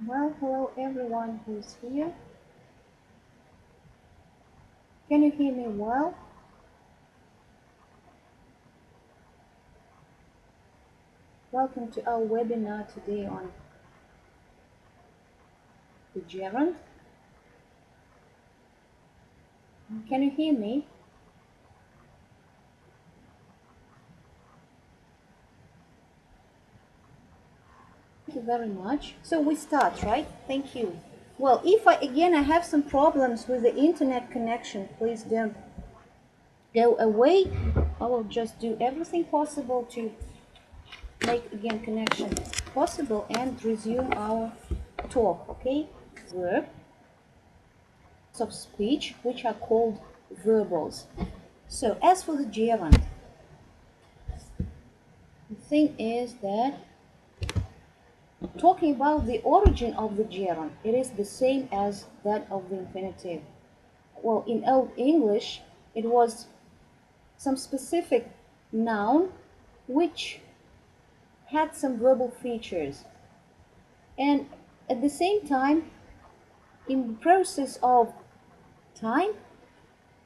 Well, hello everyone who's here. Can you hear me well? Welcome to our webinar today on the gerund. Can you hear me? Thank you very much. So we start, right? Thank you. Well, if I have some problems with the internet connection, please don't go away. I will just do everything possible to make again connection possible and resume our talk, okay? Verb of speech which are called verbals. So as for the gerund, the thing is that talking about the origin of the gerund, it is the same as that of the infinitive. Well, in Old English, it was some specific noun which had some verbal features. And at the same time, in the process of time,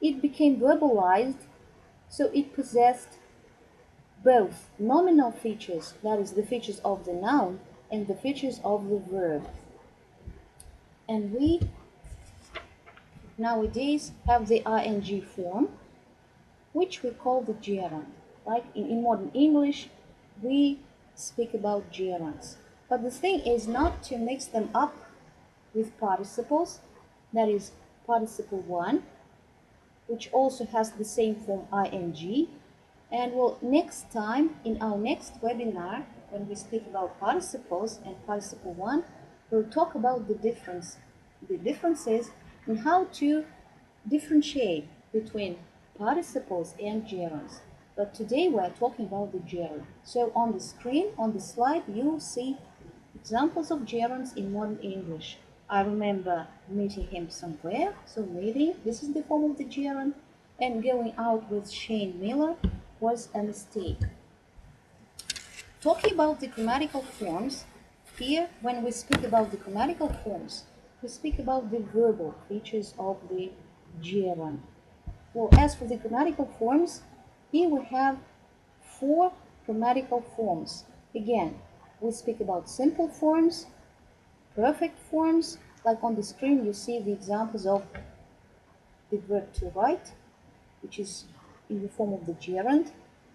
it became verbalized, so it possessed both nominal features, that is the features of the noun, and the features of the verb. And we nowadays have the ing form, which we call the gerund. Like in modern English, we speak about gerunds. But the thing is not to mix them up with participles, that is participle 1, which also has the same form ing. And well, next time, in our next webinar, when we speak about participles and participle 1, we'll talk about the differences in how to differentiate between participles and gerunds. But today we're talking about the gerund. So on the screen, on the slide, you'll see examples of gerunds in modern English. I remember meeting him somewhere, so maybe this is the form of the gerund, and going out with Shane Miller was a mistake. Talking about the grammatical forms, here when we speak about the grammatical forms, we speak about the verbal features of the gerund. Well, as for the grammatical forms, here we have 4 grammatical forms. Again, we speak about simple forms, perfect forms, like on the screen you see the examples of the verb to write, which is in the form of the gerund.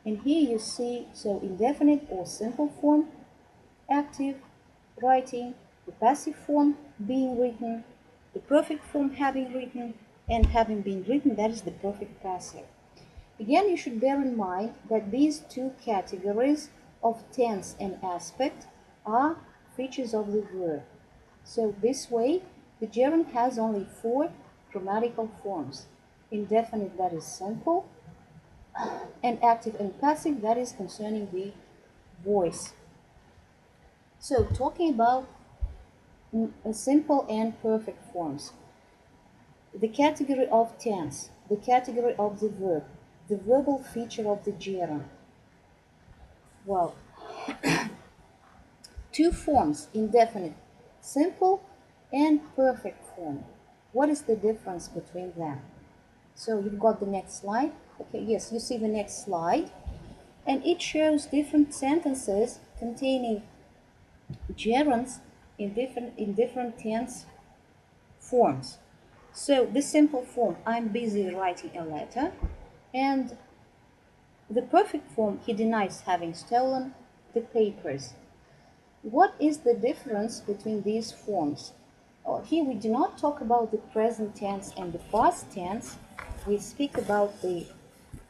And here you see so indefinite or simple form, active, writing, the passive form, being written, the perfect form, having written, and having been written, that is the perfect passive. Again, you should bear in mind that these 2 categories of tense and aspect are features of the verb. So this way, the gerund has only 4 grammatical forms. Indefinite, that is simple, and active and passive, that is concerning the voice. So talking about simple and perfect forms, the category of tense, the category of the verb, the verbal feature of the gerund. Well, 2 forms, indefinite, simple and perfect form. What is the difference between them? So you've got the next slide. Okay, yes, you see the next slide. And it shows different sentences containing gerunds in different tense forms. So the simple form, I'm busy writing a letter, and the perfect form, he denies having stolen the papers. What is the difference between these forms? Here we do not talk about the present tense and the past tense. We speak about the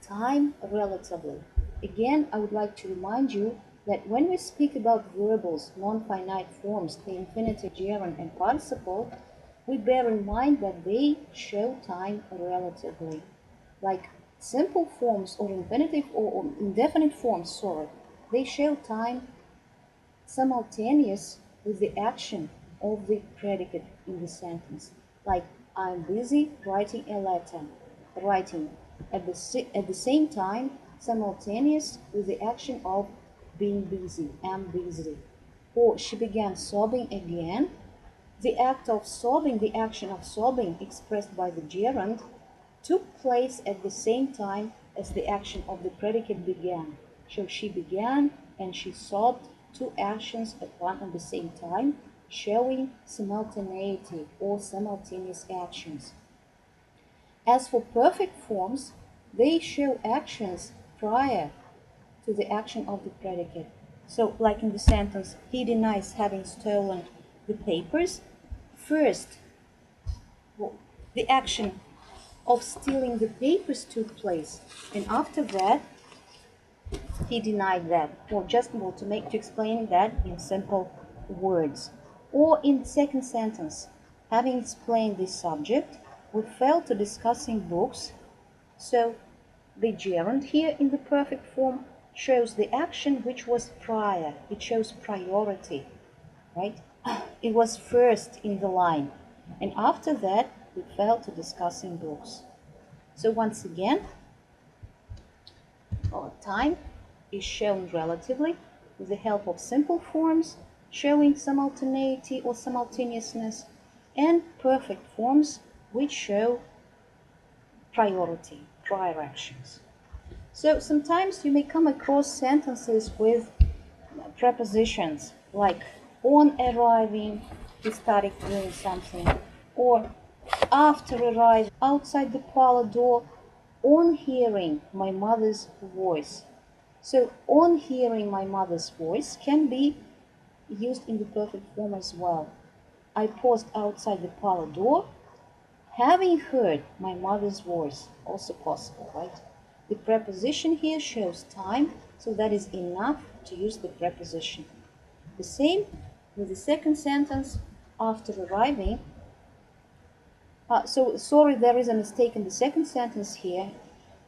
time relatively. Again, I would like to remind you that when we speak about verbals, non-finite forms, the infinitive, gerund, and participle, we bear in mind that they show time relatively. Like simple forms or infinitive or indefinite forms, they show time simultaneous with the action of the predicate in the sentence. Like, I'm busy writing a letter. Writing at the same time, simultaneous with the action of being busy, am busy. Or she began sobbing again. the act of sobbing, the action of sobbing expressed by the gerund, took place at the same time as the action of the predicate began. So she began and she sobbed, two actions at one and the same time, showing simultaneity or simultaneous actions. As for perfect forms, they show actions prior to the action of the predicate. So, like in the sentence, he denies having stolen the papers. First, the action of stealing the papers took place, and after that, he denied that. Or just to explain that in simple words. Or in the second sentence, having explained this subject, we fell to discussing books. So the gerund here in the perfect form shows the action which was prior. It shows priority, right? It was first in the line. And after that, we fell to discussing books. So once again, time is shown relatively with the help of simple forms showing simultaneity or simultaneousness, and perfect forms which show priority, prior actions. So sometimes you may come across sentences with prepositions like on arriving, he started doing something, or after arriving, outside the parlor door, on hearing my mother's voice. So on hearing my mother's voice can be used in the perfect form as well. I paused outside the parlor door, having heard my mother's voice, also possible, right? The preposition here shows time, so that is enough to use the preposition. The same with the second sentence, after arriving. Sorry, there is a mistake in the second sentence here.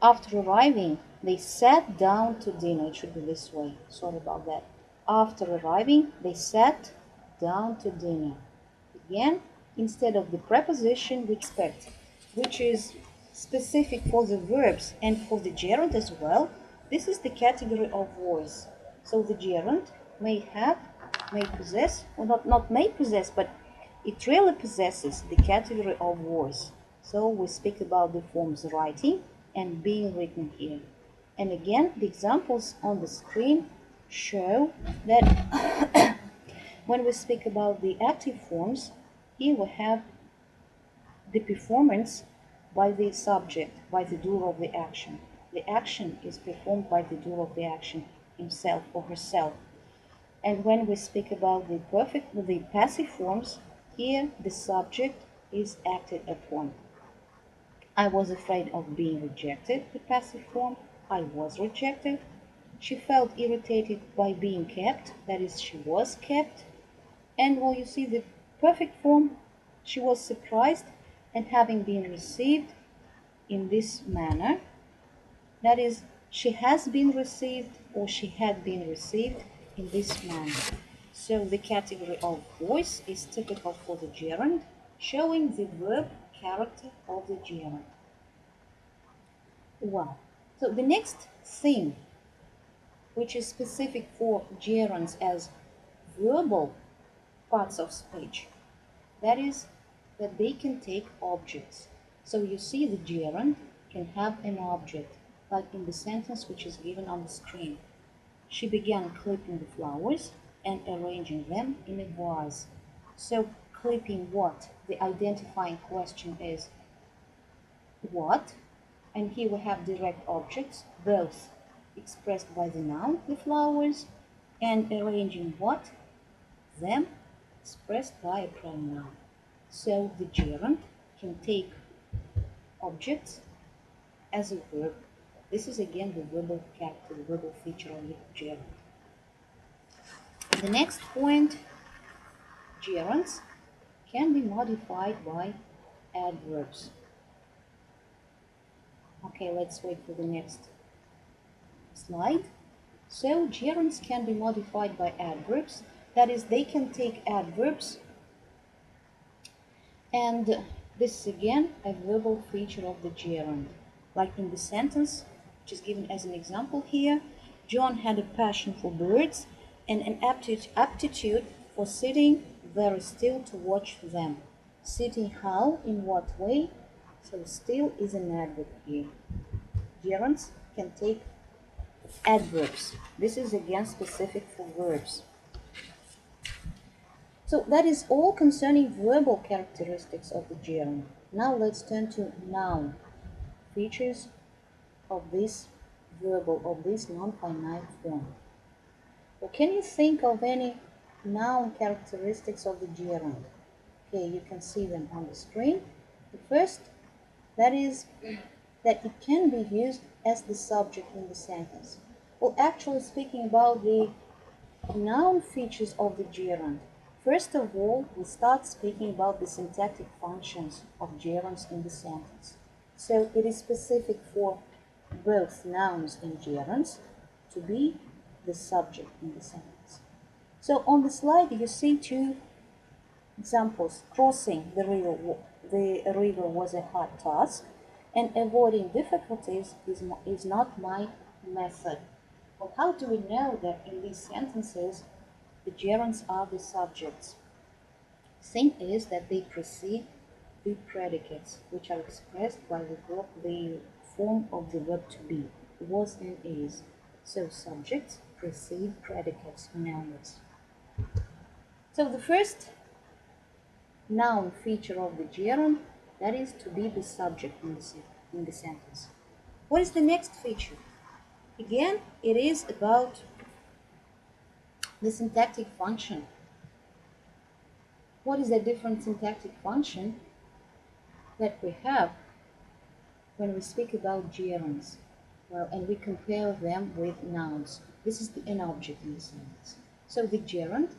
After arriving, they sat down to dinner. It should be this way. Sorry about that. After arriving, they sat down to dinner. Again, instead of the preposition we expect, which is specific for the verbs and for the gerund as well, this is the category of voice. So the gerund may possess, or not may possess, but it really possesses the category of voice. So we speak about the forms writing and being written here. And again, the examples on the screen show that when we speak about the active forms, here we have the performance by the subject, by the doer of the action. The action is performed by the doer of the action, himself or herself. And when we speak about the passive forms, here the subject is acted upon. I was afraid of being rejected, the passive form. I was rejected. She felt irritated by being kept, that is, she was kept. And well, you see the perfect form, she was surprised and having been received in this manner, that is, she has been received or she had been received in this manner. So the category of voice is typical for the gerund, showing the verb character of the gerund. Well, so the next thing, which is specific for gerunds as verbal parts of speech, that is that they can take objects. So you see the gerund can have an object, like in the sentence which is given on the screen. She began clipping the flowers and arranging them in a vase. So clipping what? The identifying question is what? And here we have direct objects, both expressed by the noun, the flowers, and arranging what? Them, expressed by a pronoun. So the gerund can take objects as a verb. This is again the verbal character, the verbal feature of the gerund. The next point, gerunds can be modified by adverbs. Okay, let's wait for the next slide. So gerunds can be modified by adverbs. That is, they can take adverbs, and this is again a verbal feature of the gerund. Like in the sentence, which is given as an example here, John had a passion for birds and an aptitude for sitting very still to watch them. Sitting how, in what way? So still is an adverb here. Gerunds can take adverbs. This is again specific for verbs. So that is all concerning verbal characteristics of the gerund. Now let's turn to noun features of this verbal, of this non-finite form. Well, can you think of any noun characteristics of the gerund? Okay, you can see them on the screen. The first, that is that it can be used as the subject in the sentence. Well, actually speaking about the noun features of the gerund, first of all, we start speaking about the syntactic functions of gerunds in the sentence. So it is specific for both nouns and gerunds to be the subject in the sentence. So on the slide you see two examples. Crossing the river was a hard task, and avoiding difficulties is not my method. Well, how do we know that in these sentences the gerunds are the subjects? Thing is that they precede the predicates, which are expressed by the form of the verb to be, was and is. So subjects precede predicates in nouns. So the first noun feature of the gerund, that is to be the subject in the sentence. What is the next feature? Again, it is about the syntactic function. What is the different syntactic function that we have when we speak about gerunds? Well, and we compare them with nouns. This is an object in the sentence. So the gerund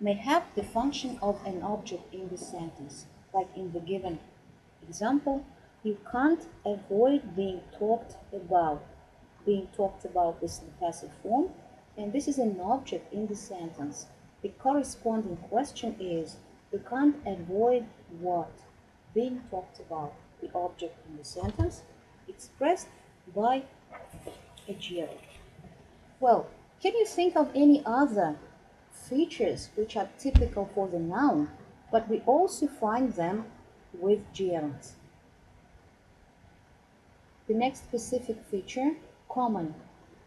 may have the function of an object in the sentence, like in the given example, you can't avoid being talked about. Being talked about is the passive form, and this is an object in the sentence. The corresponding question is, you can't avoid what? Being talked about, the object in the sentence, expressed by a gerund. Well, can you think of any other features which are typical for the noun, but we also find them with gerunds? The next specific feature, common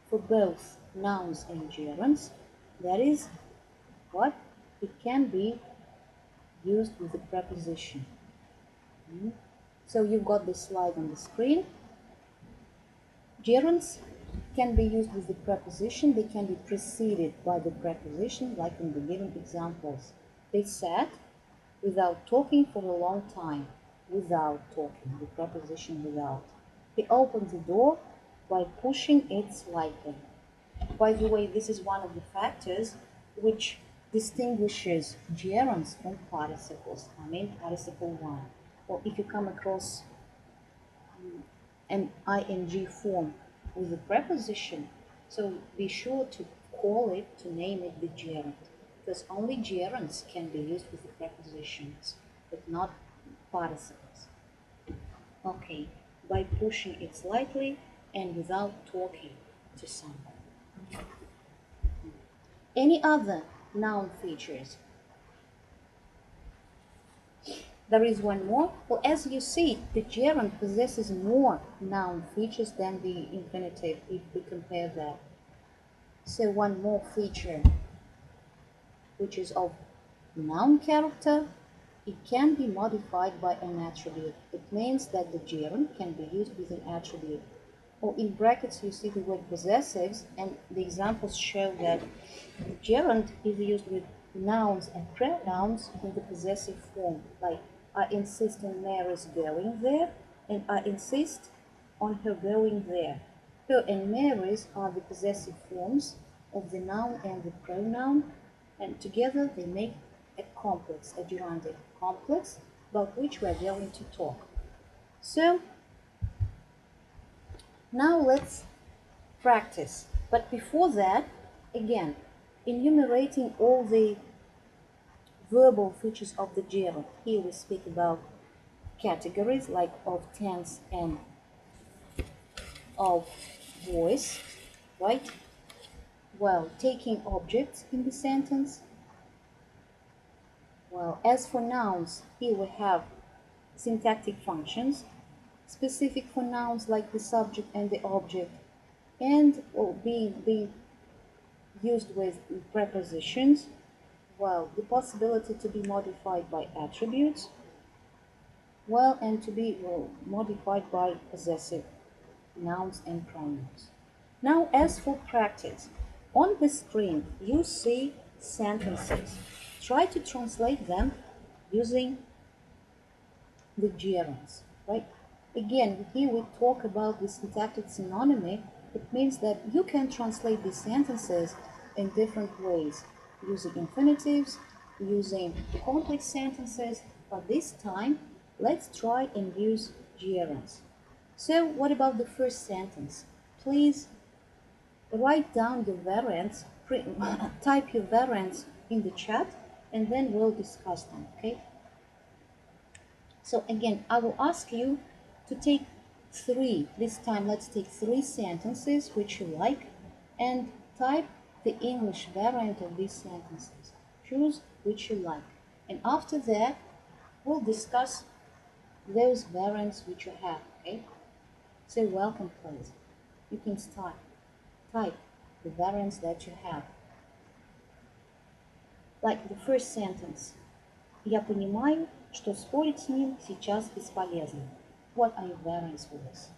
for both nouns and gerunds, that is what? It can be used with the preposition. So you've got this slide on the screen. Gerunds can be used with the preposition. They can be preceded by the preposition, like in the given examples. They sat without talking for a long time. Without talking, the preposition without. They opened the door by pushing it slightly. By the way, this is one of the factors which distinguishes gerunds from participles. I mean participle one. Or if you come across an ing form with a preposition, so be sure to call it, to name it the gerund, because only gerunds can be used with the prepositions, but not participles. Okay, by pushing it slightly and without talking to someone. Any other noun features? There is one more. Well, as you see, the gerund possesses more noun features than the infinitive if we compare that. So one more feature, which is of noun character, it can be modified by an attribute. It means that the gerund can be used with an attribute. Or in brackets you see the word possessives, and the examples show that the gerund is used with nouns and pronouns in the possessive form, like I insist on Mary's going there, and I insist on her going there. Her and Mary's are the possessive forms of the noun and the pronoun, and together they make a complex, a gerundic complex, about which we are going to talk. So now let's practice. But before that, again, enumerating all the verbal features of the gerund. Here we speak about categories like of tense and of voice, right? Well, taking objects in the sentence, Well, as for nouns, here we have syntactic functions, specific for nouns like the subject and the object, and being used with prepositions. Well, the possibility to be modified by attributes, well, and to be modified by possessive nouns and pronouns. Now, as for practice, on the screen you see sentences. Try to translate them using the gerunds, right? Again, here we talk about the syntactic synonymy. It means that you can translate these sentences in different ways, using infinitives, using complex sentences, but this time let's try and use gerunds. So what about the first sentence? Please write down your variants, type your variants in the chat, and then we'll discuss them, okay? So again, I will ask you to take three, this time let's take three sentences which you like, and type the English variant of these sentences. Choose which you like. And after that, we'll discuss those variants which you have, okay? So welcome, please. You can start. Type the variants that you have. Like the first sentence. Я понимаю, что спорить с ним сейчас бесполезно. What are your variants for this?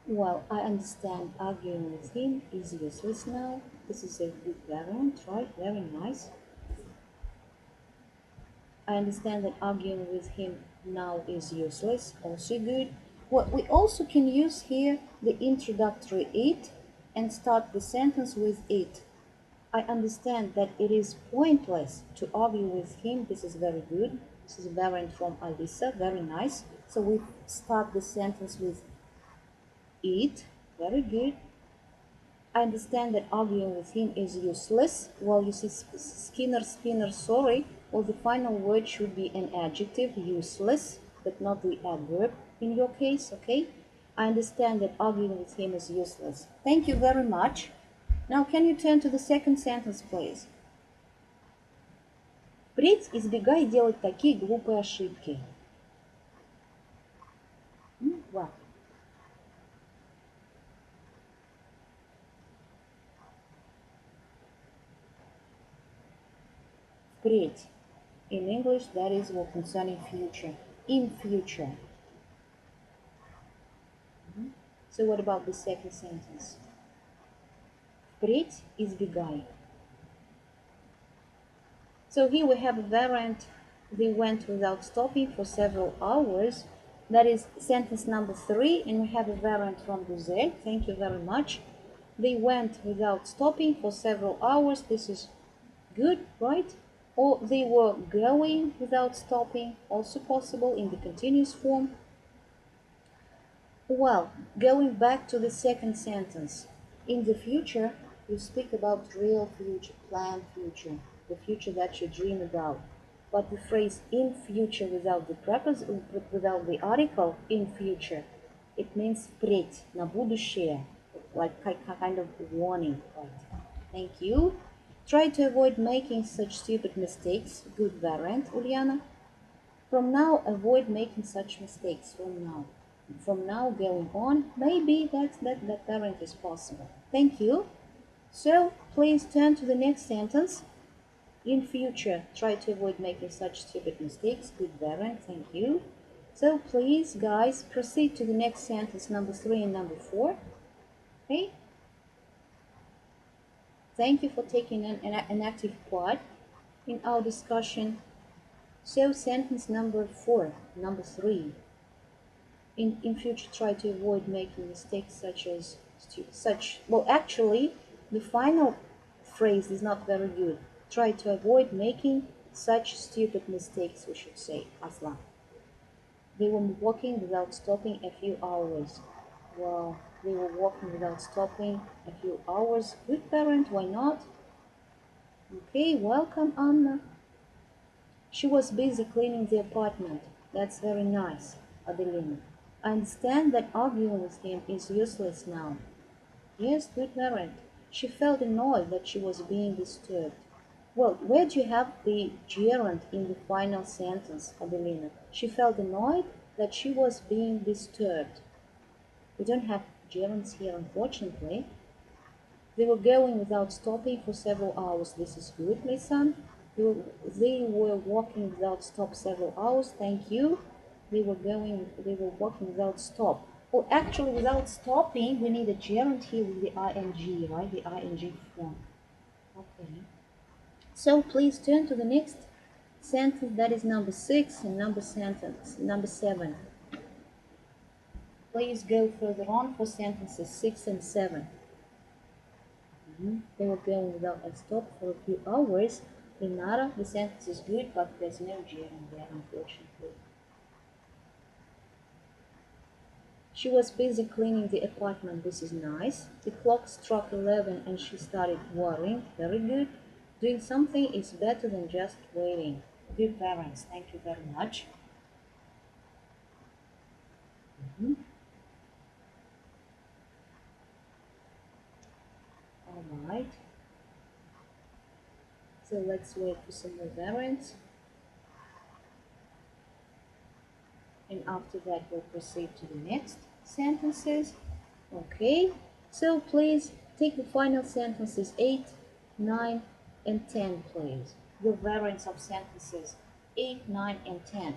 Well, I understand arguing with him is useless now. This is a good variant, right? Very nice. I understand that arguing with him now is useless, also good. What we also can use here the introductory it and start the sentence with it. I understand that it is pointless to argue with him. This is very good. This is a variant from Alisa, very nice. So we start the sentence with it, very good. I understand that arguing with him is useless. Well, you see, spinner, sorry. Well, the final word should be an adjective, useless, but not the adverb in your case, okay? I understand that arguing with him is useless. Thank you very much. Now, can you turn to the second sentence, please? Впредь избегай делать такие глупые ошибки. Wow. Впредь. In English, that is what concerning future. In future. So what about the second sentence? Впредь избегай. So here we have a variant. They went without stopping for several hours. That is sentence number 3, and we have a variant from Guzel. Thank you very much. They went without stopping for several hours. This is good, right? Or they were going without stopping, also possible in the continuous form. Well, going back to the second sentence. In the future, you speak about real future, planned future, the future that you dream about. But the phrase in future without the preposition, without the article in future, it means впредь, на будущее, like kind of warning, right? Thank you. Try to avoid making such stupid mistakes. Good variant, Uliana. From now, avoid making such mistakes. From now going on, maybe that variant is possible. Thank you. So please turn to the next sentence. In future, try to avoid making such stupid mistakes. Good variant. Thank you. So please, guys, proceed to the next sentence, number 3 and number 4. Okay. Thank you for taking an active part in our discussion. So sentence number 4, number 3. In future, try to avoid making mistakes well, actually, the final phrase is not very good. Try to avoid making such stupid mistakes, we should say, Aslan. They were walking without stopping a few hours. Well, they were walking without stopping a few hours. Good parent, why not? Okay, welcome, Anna. She was busy cleaning the apartment. That's very nice, Adelina. I understand that arguing with him is useless now. Yes, good parent. She felt annoyed that she was being disturbed. Well, where do you have the gerund in the final sentence, Adelina? She felt annoyed that she was being disturbed. We don't have gerunds here, unfortunately. They were going without stopping for several hours. This is good, my son. They were walking without stop several hours. Thank you. They were walking without stop. Well, actually, without stopping, we need a gerund here with the ing, right? The ing form. Okay. So please turn to the next sentence, that is number 6, and number 7. Please go further on for sentences 6 and 7. They were going without a stop for a few hours. Renata, the sentence is good, but there's no gerund there, unfortunately. She was busy cleaning the apartment. This is nice. The clock struck 11 and she started worrying. Very good. Doing something is better than just waiting. Good parents, thank you very much. All right. So let's wait for some more variants. And after that, we'll proceed to the next sentences. Okay. So please take the final sentences 8, 9, and 10, please. The variants of sentences 8, 9, and 10.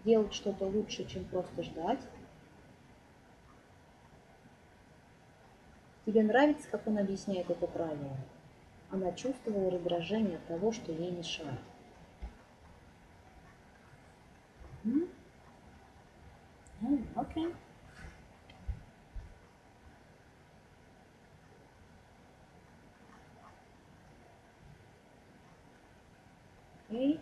Делать что-то лучше, чем просто ждать. Тебе нравится, как он объясняет это правило? Она чувствовала раздражение от того, что ей мешает. Okay. Okay.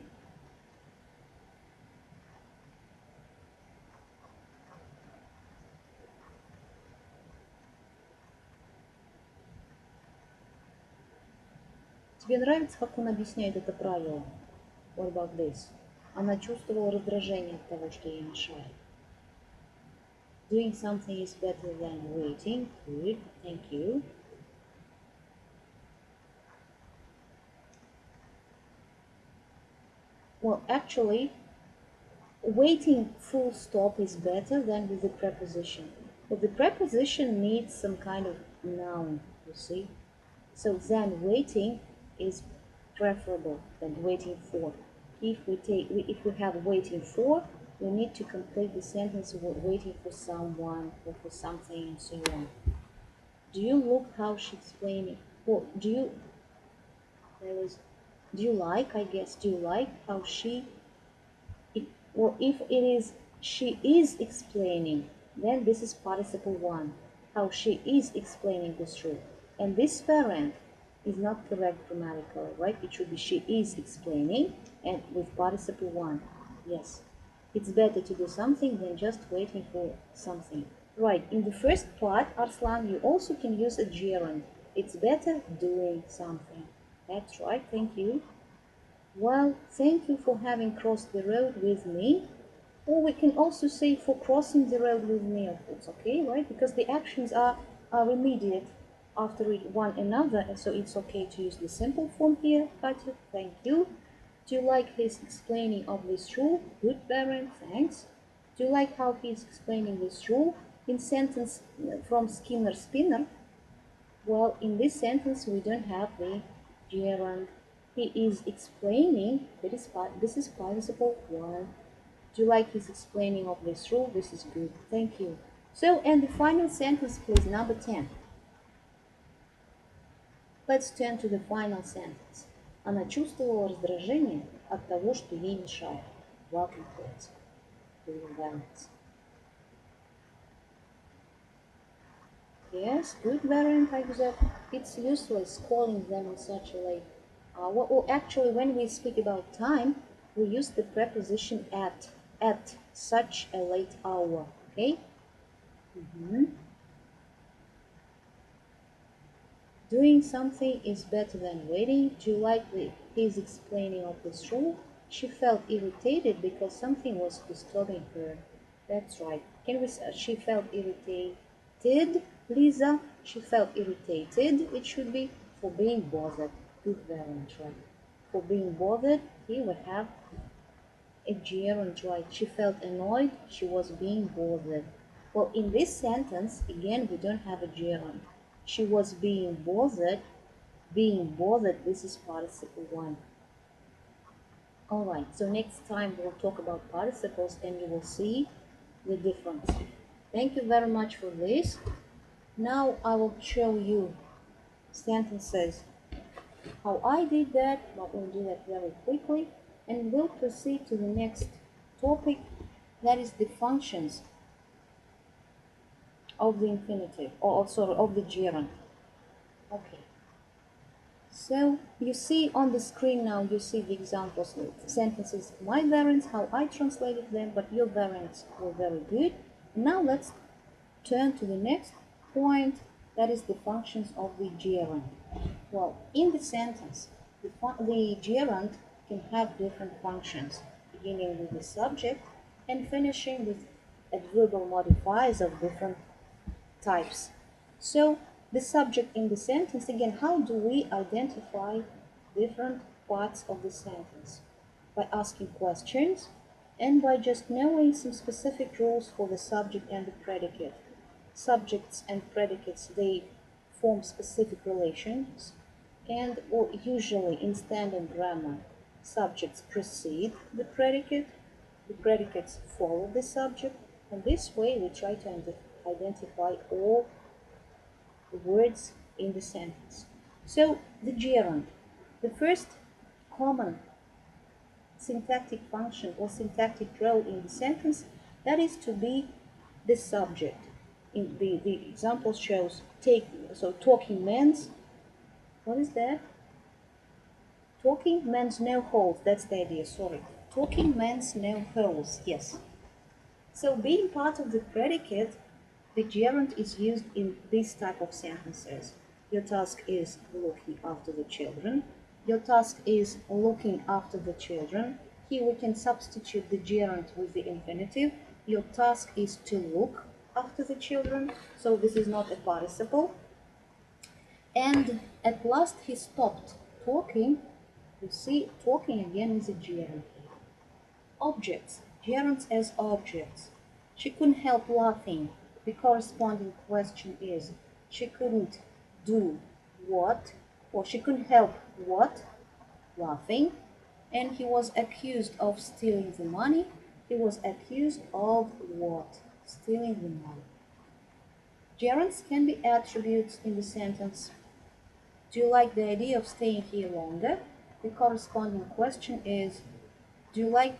Тебе нравится, как он объясняет это правило? What about this? Она чувствовала раздражение от того, что ей мешает. Doing something is better than waiting. Good, thank you. Well, actually, waiting full stop is better than with the preposition. But the preposition needs some kind of noun, you see. So then waiting is preferable than waiting for. If we have waiting for, we need to complete the sentence with waiting for someone or for something and so on. Do you look how she explained it? Or do you like, I guess, do you like how or if it is she is explaining, then this is participle 1. How she is explaining this truth. And this variant is not correct grammatically, right? It should be she is explaining and with participle 1. Yes. It's better to do something than just waiting for something. Right, in the first part, Arslan, you also can use a gerund. It's better doing something. That's right, thank you. Well, thank you for having crossed the road with me. Or we can also say for crossing the road with me, it's okay, right? Because the actions are immediate after one another, and so it's okay to use the simple form here. Katya, thank you. Do you like his explaining of this rule? Good, Baron, thanks. Do you like how he's explaining this rule? In sentence from Skinner Spinner, well, in this sentence we don't have the gerund. He is explaining, this is participle 1. Do you like his explaining of this rule? This is good, thank you. So, and the final sentence, please, number 10. Let's turn to the final sentence. Она чувствовала раздражение от того, что ей мешает. Welcome, please. Yes, good variant, exactly. It's useless calling them on such a late hour. Or actually, when we speak about time, we use the preposition at such a late hour, okay? Doing something is better than waiting. Do you like his explaining of this rule? She felt irritated because something was disturbing her. That's right. Can we say she felt irritated? Lisa, she felt irritated. It should be for being bothered. Good, very much right. For being bothered, here we have a gerund, right? She felt annoyed. She was being bothered. Well, in this sentence, again, we don't have a gerund. She was being bothered. Being bothered, this is participle 1. Alright, so next time we'll talk about participles and you will see the difference. Thank you very much for this. Now I will show you sentences how I did that, but we'll do that very quickly, and we'll proceed to the next topic, that is the functions of the infinitive, or sorry, of the gerund. Okay. So you see on the screen now, you see the examples, sentences, my variants, how I translated them, but your variants were very good. Now let's turn to the next point, that is the functions of the gerund. Well, in the sentence, the gerund can have different functions, beginning with the subject and finishing with adverbial modifiers of different types. So the subject in the sentence, again, how do we identify different parts of the sentence? By asking questions and by just knowing some specific rules for the subject and the predicate. Subjects and predicates, they form specific relations, and or usually in standard grammar, subjects precede the predicates follow the subject, and this way we try to identify all words in the sentence. So the gerund, the first common syntactic function or syntactic role in the sentence, that is to be the subject. In the example shows talking means, what is that? Talking means no holes, that's the idea, sorry. Talking means no holes, yes. So being part of the predicate, the gerund is used in this type of sentences. Your task is looking after the children. Your task is looking after the children. Here we can substitute the gerund with the infinitive. Your task is to look after the children. So this is not a participle. And at last he stopped talking. You see, talking again is a gerund. Objects, gerunds as objects. She couldn't help laughing. The corresponding question is, she couldn't do what, or she couldn't help what? Laughing. And he was accused of stealing the money. He was accused of what? Stealing the money. Gerunds can be attributes in the sentence. Do you like the idea of staying here longer? The corresponding question is, do you like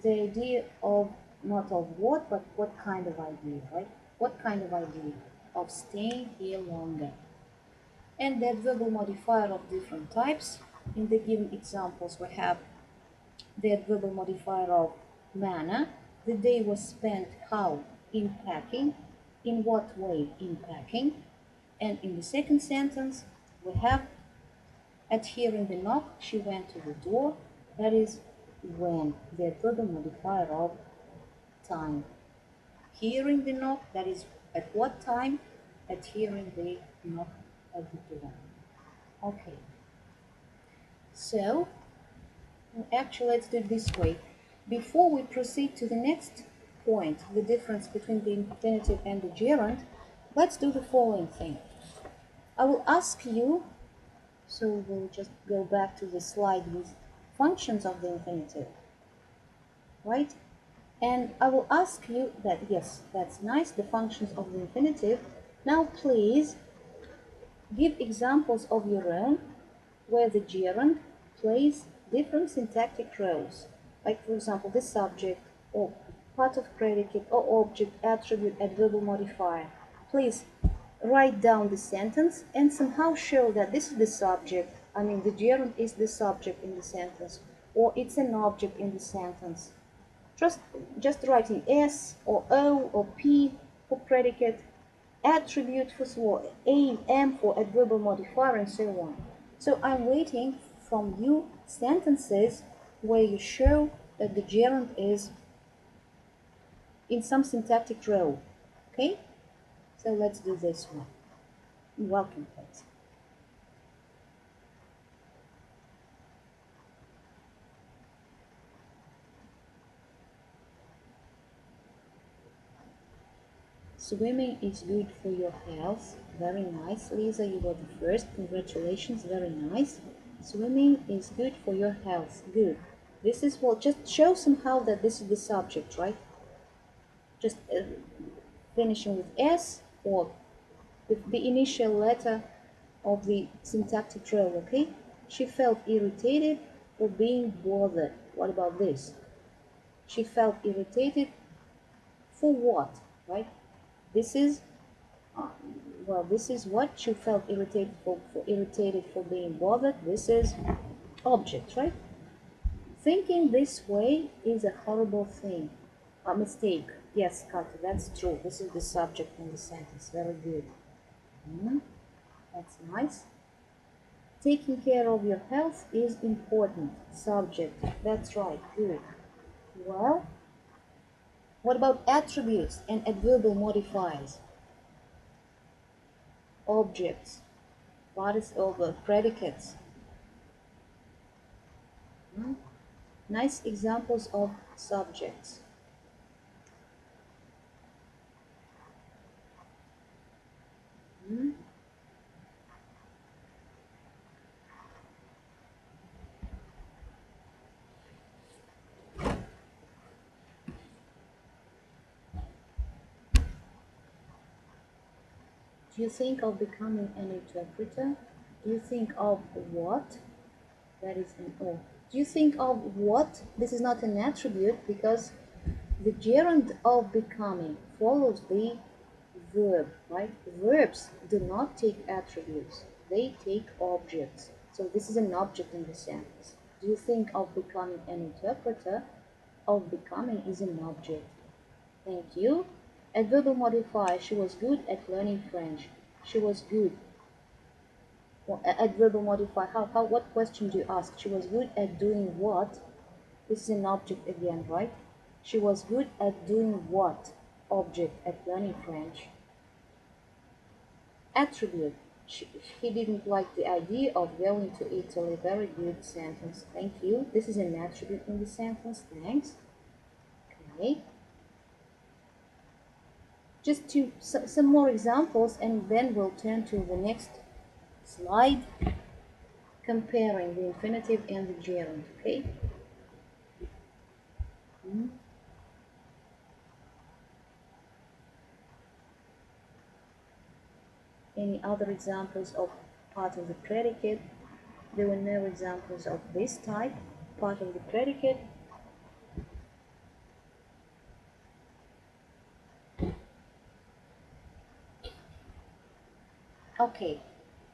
the idea of, not of what, but what kind of idea, right? What kind of idea of staying here longer? And the adverbial modifier of different types. In the given examples, we have the adverbial modifier of manner. The day was spent how? In packing. In what way? In packing. And in the second sentence, we have at hearing the knock, she went to the door. That is when, the adverbial modifier of time. Hearing the knock, that is at what time? At hearing the knock at the door. Okay. So, actually, let's do it this way. Before we proceed to the next point, the difference between the infinitive and the gerund, let's do the following thing. I will ask you, so we'll just go back to the slide with functions of the infinitive, right? And I will ask you that, yes, that's nice, the functions of the infinitive. Now please give examples of your own where the gerund plays different syntactic roles. Like, for example, the subject, or part of predicate, or object, attribute, adverbial modifier. Please write down the sentence and somehow show that this is the subject. I mean, the gerund is the subject in the sentence, or it's an object in the sentence. Just writing S or O or P for predicate, attribute for a, am for adverbial modifier, and so on. So I'm waiting from you sentences where you show that the gerund is in some syntactic row. Okay? So let's do this one. Welcome, please. Swimming is good for your health. Very nice, Lisa. You were the first. Congratulations. Very nice. Swimming is good for your health. Good. This is what, just show somehow that this is the subject, right? Just finishing with S or with the initial letter of the syntactic row, okay? She felt irritated for being bothered. What about this? She felt irritated for what, right? This is, well, this is what she felt irritated for being bothered. This is object, right? Thinking this way is a horrible thing. A mistake. Yes, Kata, that's true. This is the subject in the sentence. Very good. That's nice. Taking care of your health is important. Subject. That's right. Good. Well, what about attributes and adverbial modifiers? Objects. Participle, predicates. Nice examples of subjects. Do you think of becoming an interpreter? Do you think of what? That is an O. Do you think of what? This is not an attribute because the gerund of becoming follows the verb, right? Verbs do not take attributes. They take objects. So this is an object in the sentence. Do you think of becoming an interpreter? Of becoming is an object. Thank you. Adverbial modifier. She was good at learning French. She was good. Well, adverbial modifier. What question do you ask? She was good at doing what? This is an object again, right? She was good at doing what? Object at learning French. Attribute. He didn't like the idea of going to Italy. Very good sentence. Thank you. This is an attribute in the sentence. Thanks. Okay. Just some more examples, and then we'll turn to the next slide, comparing the infinitive and the gerund. Okay. Any other examples of part of the predicate? There were no examples of this type, part of the predicate. Okay,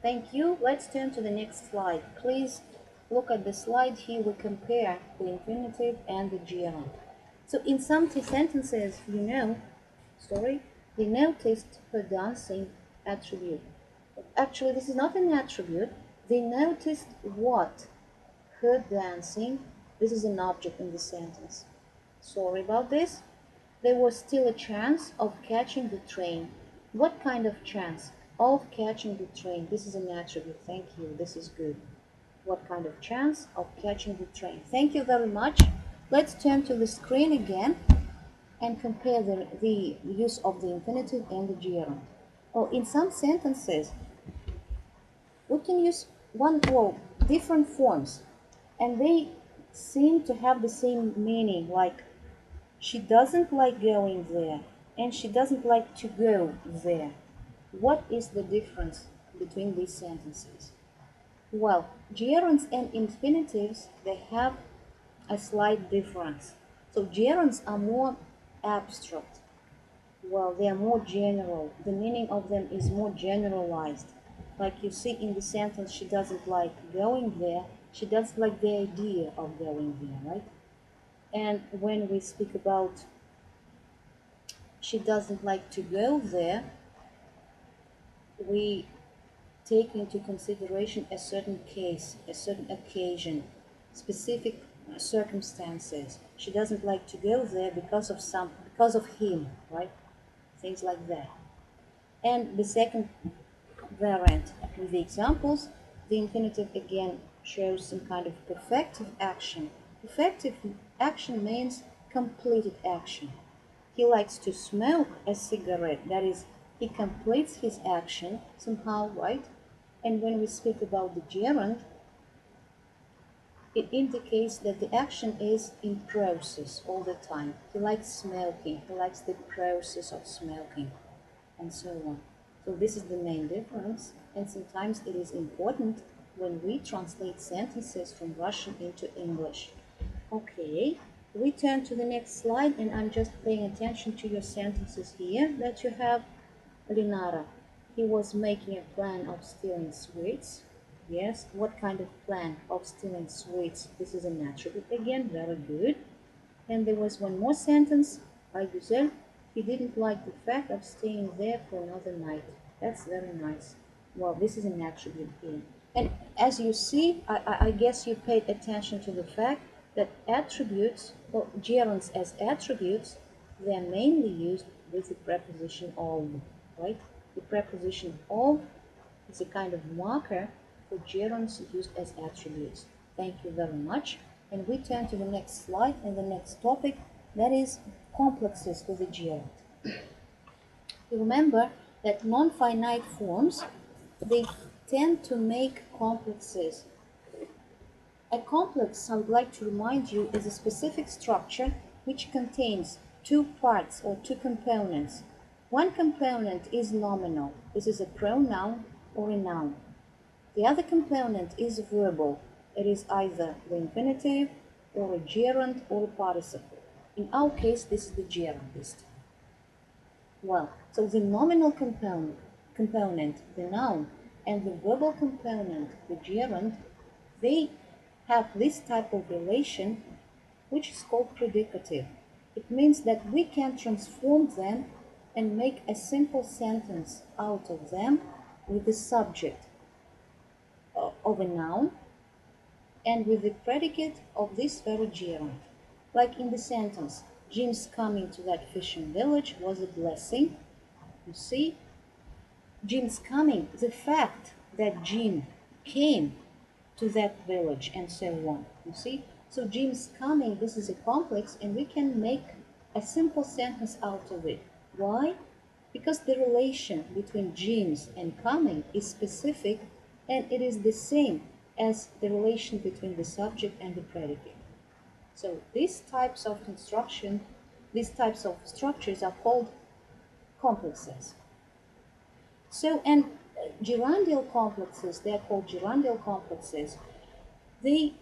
thank you. Let's turn to the next slide. Please look at the slide here. We compare the infinitive and the gerund. So in some sentences, they noticed her dancing attribute. Actually, this is not an attribute. They noticed what? Her dancing. This is an object in the sentence. Sorry about this. There was still a chance of catching the train. What kind of chance? Of catching the train. This is an attribute. Thank you. This is good. What kind of chance of catching the train? Thank you very much. Let's turn to the screen again and compare the use of the infinitive and the gerund. Oh, in some sentences, we can use one or different forms, and they seem to have the same meaning, like she doesn't like going there, and she doesn't like to go there. What is the difference between these sentences? Well, gerunds and infinitives, they have a slight difference. So gerunds are more abstract. Well, they are more general. The meaning of them is more generalized. Like you see in the sentence, she doesn't like going there. She doesn't like the idea of going there, right? And when we speak about she doesn't like to go there, we take into consideration a certain case, a certain occasion, specific circumstances. She doesn't like to go there because of him, right? Things like that. And the second variant with the examples, the infinitive again shows some kind of perfective action. Perfective action means completed action. He likes to smoke a cigarette, that is, he completes his action somehow, right? And when we speak about the gerund, it indicates that the action is in process all the time. He likes smoking, he likes the process of smoking, and so on. So this is the main difference, and sometimes it is important when we translate sentences from Russian into English. Okay, we turn to the next slide, and I'm just paying attention to your sentences here that you have. Linara, he was making a plan of stealing sweets. Yes, what kind of plan of stealing sweets? This is an attribute again, very good. And there was one more sentence by Güzel. He didn't like the fact of staying there for another night. That's very nice. Well, this is an attribute here. And as you see, I guess you paid attention to the fact that attributes, or gerunds as attributes, they are mainly used with the preposition of, right? The preposition of is a kind of marker for gerunds used as attributes. Thank you very much. And we turn to the next slide and the next topic, that is complexes with the gerund. You remember that non-finite forms, they tend to make complexes. A complex, I would like to remind you, is a specific structure which contains two parts or two components. One component is nominal. This is a pronoun or a noun. The other component is verbal. It is either the infinitive or a gerund or a participle. In our case, this is the gerund this time. Well, so the nominal component, the noun, and the verbal component, the gerund, they have this type of relation which is called predicative. It means that we can transform them and make a simple sentence out of them with the subject of a noun and with the predicate of this very gerund. Like in the sentence, Jim's coming to that fishing village was a blessing. You see, Jim's coming, the fact that Jim came to that village and so on. You see, so Jim's coming, this is a complex, and we can make a simple sentence out of it. Why? Because the relation between Jim's and coming is specific, and it is the same as the relation between the subject and the predicate. So these types of construction, these types of structures are called complexes. So, and gerundial complexes, they are called gerundial complexes. They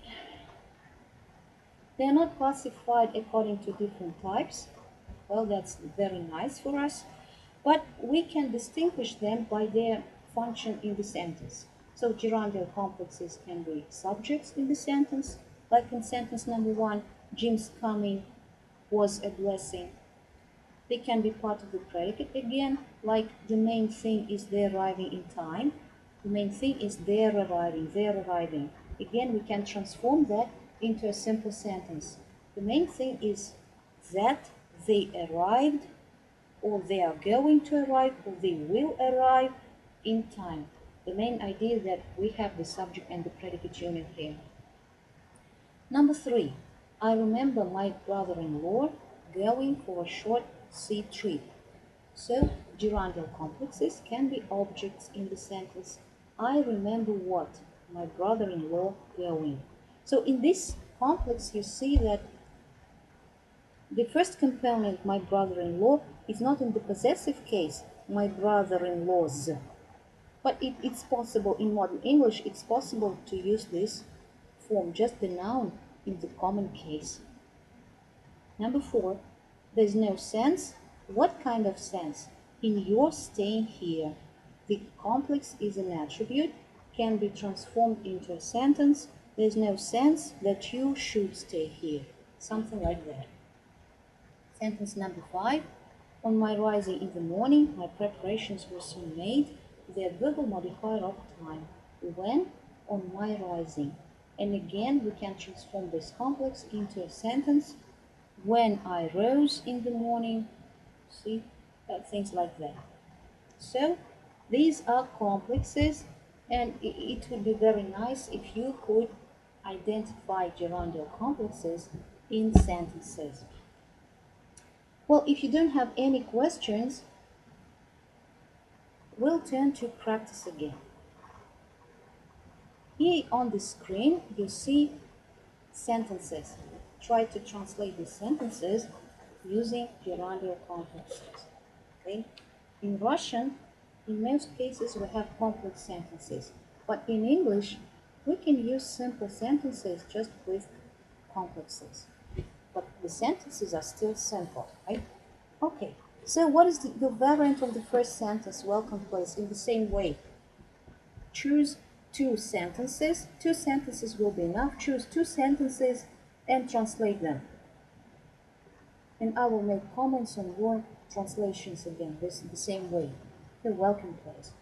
are not classified according to different types. Well, that's very nice for us. But we can distinguish them by their function in the sentence. So gerundial complexes can be subjects in the sentence, like in sentence number 1, Jim's coming was a blessing. They can be part of the predicate again, like the main thing is they're arriving in time. The main thing is they're arriving. Again, we can transform that into a simple sentence. The main thing is that they arrived, or they are going to arrive, or they will arrive in time. The main idea is that we have the subject and the predicate union here. Number 3, I remember my brother-in-law going for a short sea trip. So gerundial complexes can be objects in the sentence, I remember what? My brother-in-law going. So in this complex you see that the first component, my brother-in-law, is not in the possessive case, my brother-in-laws. But it's possible in modern English, it's possible to use this form, just the noun, in the common case. Number 4, there's no sense. What kind of sense? In your staying here. The complex is an attribute, can be transformed into a sentence. There's no sense that you should stay here. Something like that. Sentence number 5. On my rising in the morning, my preparations were soon made. the adverbial modifier of time. When, on my rising. And again, we can transform this complex into a sentence. When I rose in the morning. See, things like that. So these are complexes, and it would be very nice if you could identify gerundial complexes in sentences. Well, if you don't have any questions, we'll turn to practice again. Here on the screen, you see sentences. Try to translate these sentences using gerundial complexes. Okay? In Russian, in most cases, we have complex sentences. But in English, we can use simple sentences just with complexes. But the sentences are still simple, right? Okay, so what is the variant of the first sentence, welcome place, in the same way? Choose two sentences. Two sentences will be enough. Choose two sentences and translate them. And I will make comments on your translations again, this the same way. The welcome place.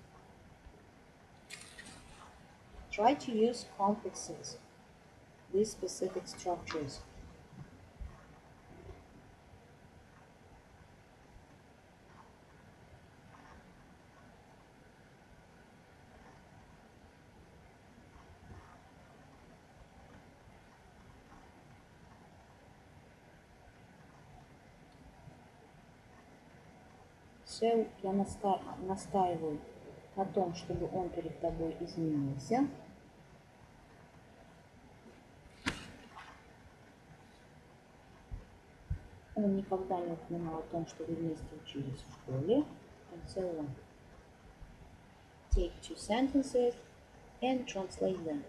Try to use complexes, these specific structures. Все, я настаиваю на том, чтобы он перед тобой изменился. Он никогда не упоминал о том, что вы вместе учились в школе. And so on. Take two sentences and translate them.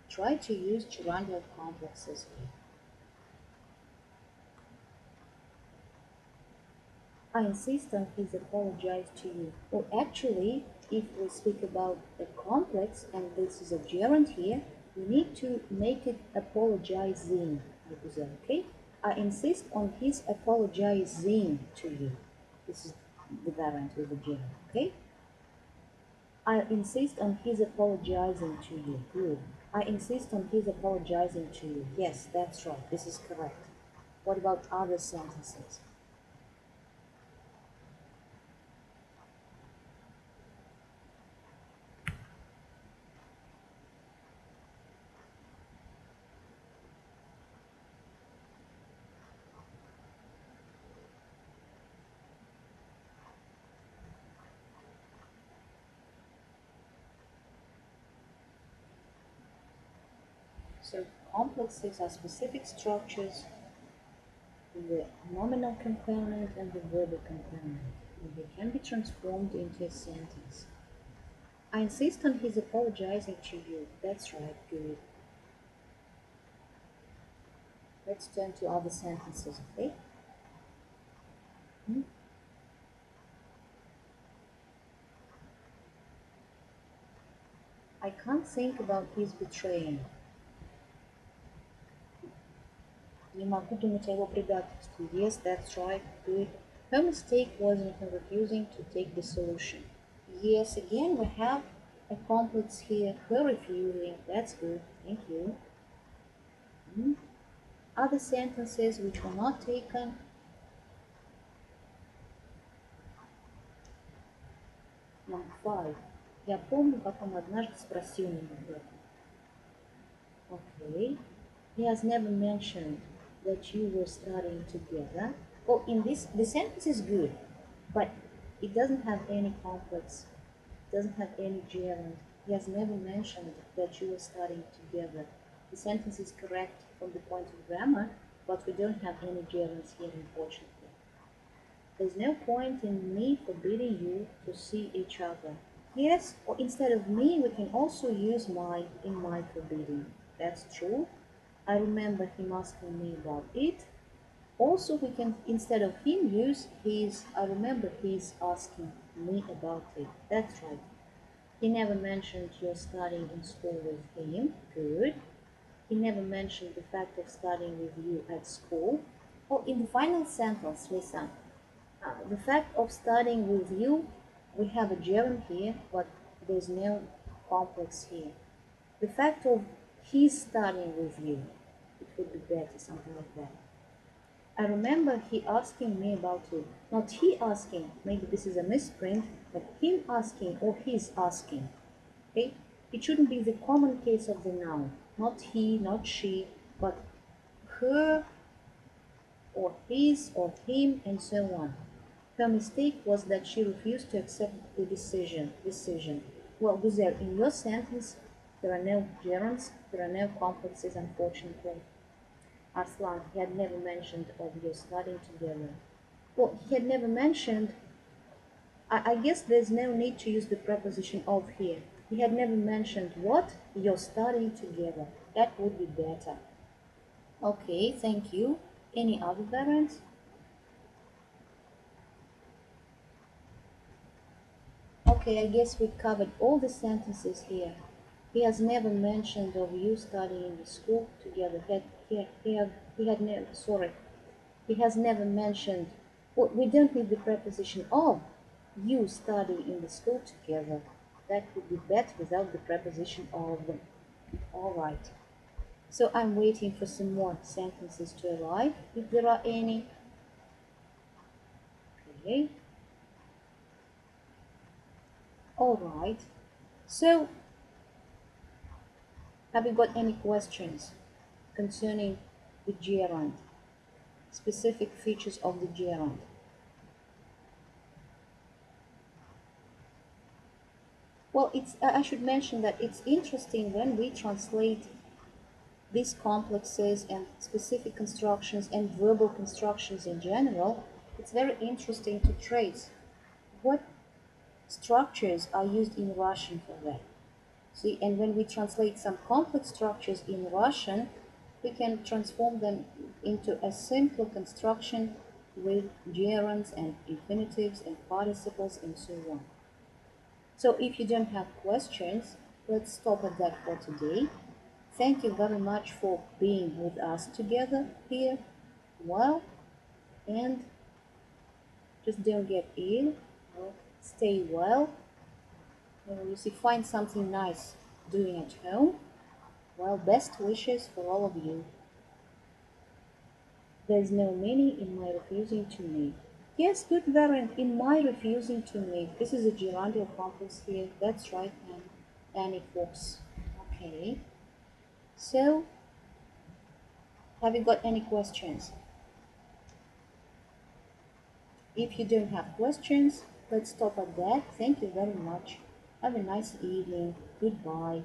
Try to use gerundial complexes here. I insist on his apologize to you. Well, actually, if we speak about a complex, and this is a gerund here, we need to make it apologizing. Okay? I insist on his apologizing to you. This is the variant with the gerund, okay? I insist on his apologizing to you. Good. I insist on his apologizing to you. Yes, that's right. This is correct. What about other sentences? So complexes are specific structures with the nominal component and the verbal component, and they can be transformed into a sentence. I insist on his apologizing to you. That's right, good. Let's turn to other sentences, okay? I can't think about his betraying. Не могу думать о его предательстве. Yes, that's right, good. Her mistake was in her refusing to take the solution. Yes, again, we have a complex here. Her refusing, that's good, thank you. Other sentences which were not taken. Number 5. Я помню, как он однажды спросил меня об этом. Okay. He has never mentioned that you were studying together. Well, in this, the sentence is good, but it doesn't have any complex, doesn't have any gerund. He has never mentioned that you were studying together. The sentence is correct from the point of grammar, but we don't have any gerunds here, unfortunately. There's no point in me forbidding you to see each other. Yes, or instead of me, we can also use my in my forbidding. That's true. I remember him asking me about it. Also, we can, instead of him, use his. I remember he's asking me about it. That's right. He never mentioned you're studying in school with him. Good. He never mentioned the fact of studying with you at school. Or in the final sentence, listen. The fact of studying with you, we have a gerund here, but there's no complex here. The fact of he's studying with you, it would be better, something like that. I remember he asking me about it. Not he asking, maybe this is a misprint, but him asking or he's asking. Okay? It shouldn't be the common case of the noun. Not he, not she, but her or his or him and so on. Her mistake was that she refused to accept the decision. Well, Guzel, in your sentence, there are no gerunds, there are no complexes, unfortunately. Arslan, he had never mentioned of your studying together. Well, he had never mentioned, I guess there's no need to use the preposition of here. He had never mentioned what? You're studying together. That would be better. Okay, thank you. Any other variants? Okay, I guess we covered all the sentences here. He has never mentioned of you studying in the school together. He had never, sorry, he has never mentioned, well, we don't need the preposition of. You study in the school together. That would be better without the preposition of. All right. So I'm waiting for some more sentences to arrive, if there are any. Okay. All right. So, have you got any questions concerning the gerund, specific features of the gerund? Well, I should mention that it's interesting when we translate these complexes and specific constructions and verbal constructions in general. It's very interesting to trace what structures are used in Russian for that. See, and when we translate some complex structures in Russian, we can transform them into a simple construction with gerunds and infinitives and participles and so on. So if you don't have questions, let's stop at that for today. Thank you very much for being with us together here. Well, and just don't get ill. Stay well. You see, find something nice doing at home. Well, best wishes for all of you. There's no meaning in my refusing to meet. Yes, good variant in my refusing to meet. This is a gerundial complex here. That's right, and Annie Fox. Okay. So, have you got any questions? If you don't have questions, let's stop at that. Thank you very much. Have a nice evening. Goodbye.